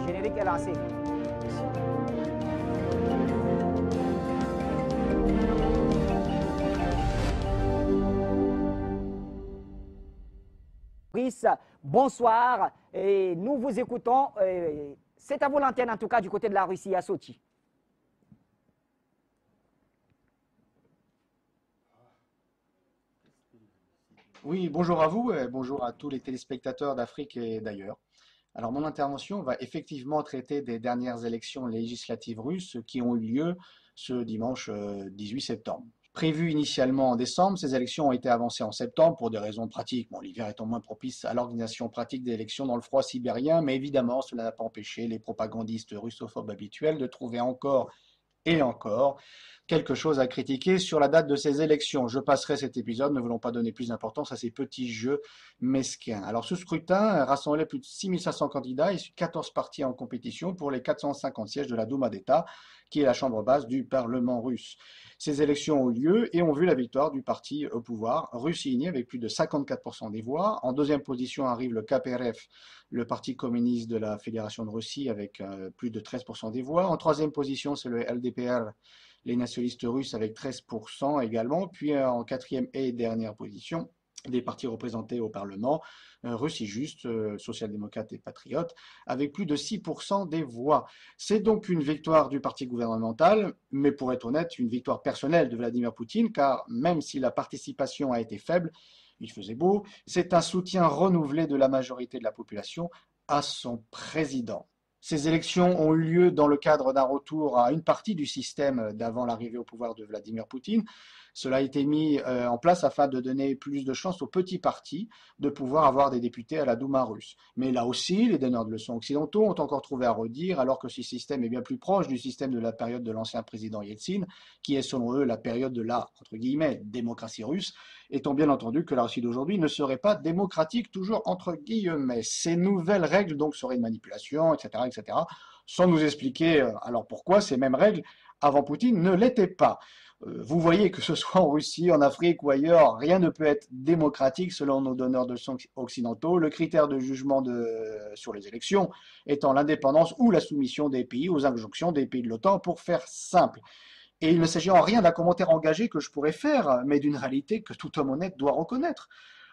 générique est lancé. Bonsoir, et nous vous écoutons. C'est à vous l'antenne, en tout cas, du côté de la Russie, à Sochi. Oui, bonjour à vous et bonjour à tous les téléspectateurs d'Afrique et d'ailleurs. Alors, mon intervention va effectivement traiter des dernières élections législatives russes qui ont eu lieu ce dimanche 18 septembre. Prévues initialement en décembre, ces élections ont été avancées en septembre pour des raisons pratiques. Bon, l'hiver étant moins propice à l'organisation pratique des élections dans le froid sibérien, mais évidemment, cela n'a pas empêché les propagandistes russophobes habituels de trouver encore et encore quelque chose à critiquer sur la date de ces élections. Je passerai cet épisode, ne voulons pas donner plus d'importance à ces petits jeux mesquins. Alors ce scrutin rassemblait plus de 6500 candidats issus de 14 partis en compétition pour les 450 sièges de la Douma d'État, qui est la chambre basse du Parlement russe. Ces élections ont eu lieu et ont vu la victoire du parti au pouvoir, Russie avec plus de 54% des voix. En deuxième position arrive le KPRF, le parti communiste de la Fédération de Russie, avec plus de 13% des voix. En troisième position, c'est le LDPR, les nationalistes russes, avec 13% également. Puis en quatrième et dernière position, des partis représentés au Parlement, Russie Juste, social-démocrate et patriote, avec plus de 6% des voix. C'est donc une victoire du parti gouvernemental, mais pour être honnête, une victoire personnelle de Vladimir Poutine, car même si la participation a été faible, il faisait beau, c'est un soutien renouvelé de la majorité de la population à son président. Ces élections ont eu lieu dans le cadre d'un retour à une partie du système d'avant l'arrivée au pouvoir de Vladimir Poutine. Cela a été mis en place afin de donner plus de chances aux petits partis de pouvoir avoir des députés à la Douma russe. Mais là aussi, les donneurs de leçons occidentaux ont encore trouvé à redire, alors que ce système est bien plus proche du système de la période de l'ancien président Yeltsin, qui est selon eux la période de la, entre guillemets, démocratie russe, étant bien entendu que la Russie d'aujourd'hui ne serait pas démocratique, toujours entre guillemets. Ces nouvelles règles donc seraient une manipulation, etc., sans nous expliquer alors pourquoi ces mêmes règles avant Poutine ne l'étaient pas. Vous voyez que ce soit en Russie, en Afrique ou ailleurs, rien ne peut être démocratique selon nos donneurs de leçons occidentaux. Le critère de jugement sur les élections étant l'indépendance ou la soumission des pays aux injonctions des pays de l'OTAN, pour faire simple. Et il ne s'agit en rien d'un commentaire engagé que je pourrais faire, mais d'une réalité que tout homme honnête doit reconnaître.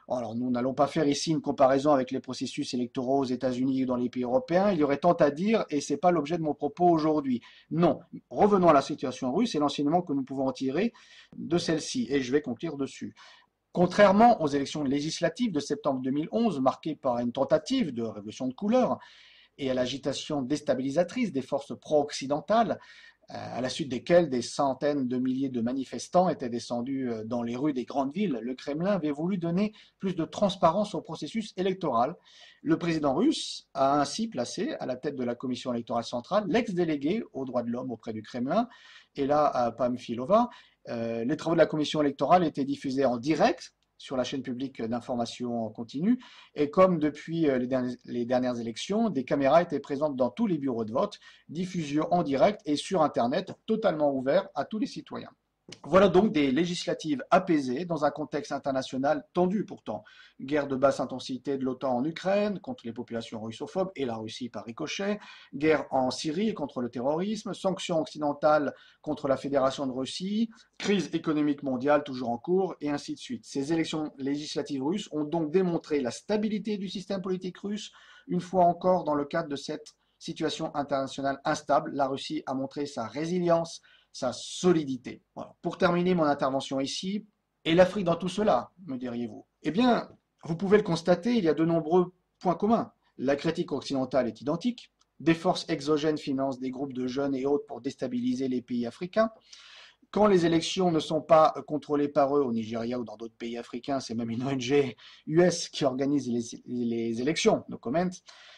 Alors, nous n'allons pas faire ici une comparaison avec les processus électoraux aux États-Unis ou dans les pays européens. Il y aurait tant à dire et ce n'est pas l'objet de mon propos aujourd'hui. Non, revenons à la situation russe et l'enseignement que nous pouvons en tirer de celle-ci. Et je vais conclure dessus. Contrairement aux élections législatives de septembre 2011, marquées par une tentative de révolution de couleur et à l'agitation déstabilisatrice des forces pro-occidentales, à la suite desquelles des centaines de milliers de manifestants étaient descendus dans les rues des grandes villes, le Kremlin avait voulu donner plus de transparence au processus électoral. Le président russe a ainsi placé à la tête de la commission électorale centrale l'ex-délégué aux droits de l'homme auprès du Kremlin, Ella Pamfilova. Les travaux de la commission électorale étaient diffusés en direct sur la chaîne publique d'information en continu. Et comme depuis les dernières élections, des caméras étaient présentes dans tous les bureaux de vote, diffusion en direct et sur Internet, totalement ouvert à tous les citoyens. Voilà donc des législatives apaisées dans un contexte international tendu pourtant. Guerre de basse intensité de l'OTAN en Ukraine contre les populations russophobes et la Russie par ricochet, guerre en Syrie contre le terrorisme, sanctions occidentales contre la Fédération de Russie, crise économique mondiale toujours en cours et ainsi de suite. Ces élections législatives russes ont donc démontré la stabilité du système politique russe. Une fois encore, dans le cadre de cette situation internationale instable, la Russie a montré sa résilience, sa solidité. Voilà. Pour terminer mon intervention ici, et l'Afrique dans tout cela, me diriez-vous? Eh bien, vous pouvez le constater, il y a de nombreux points communs. La critique occidentale est identique. Des forces exogènes financent des groupes de jeunes et autres pour déstabiliser les pays africains. Quand les élections ne sont pas contrôlées par eux au Nigeria ou dans d'autres pays africains, c'est même une ONG US qui organise les élections, no comment.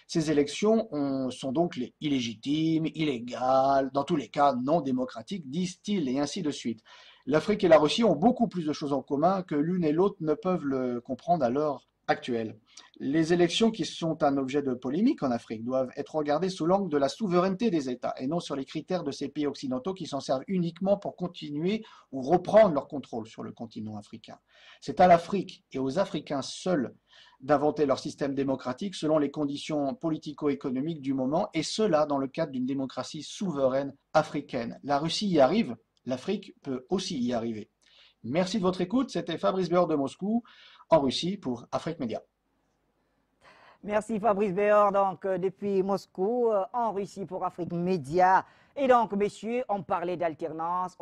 Ces élections sont donc illégitimes, illégales, dans tous les cas non démocratiques, disent-ils, et ainsi de suite. L'Afrique et la Russie ont beaucoup plus de choses en commun que l'une et l'autre ne peuvent le comprendre à l'heure actuelle. Les élections qui sont un objet de polémique en Afrique doivent être regardées sous l'angle de la souveraineté des États et non sur les critères de ces pays occidentaux qui s'en servent uniquement pour continuer ou reprendre leur contrôle sur le continent africain. C'est à l'Afrique et aux Africains seuls d'inventer leur système démocratique selon les conditions politico-économiques du moment, et cela dans le cadre d'une démocratie souveraine africaine. La Russie y arrive, l'Afrique peut aussi y arriver. Merci de votre écoute, c'était Fabrice Béor de Moscou, en Russie, pour Afrique Média. Merci Fabrice Béor, donc depuis Moscou, en Russie pour Afrique Média. Et donc, messieurs, on parlait d'alternance.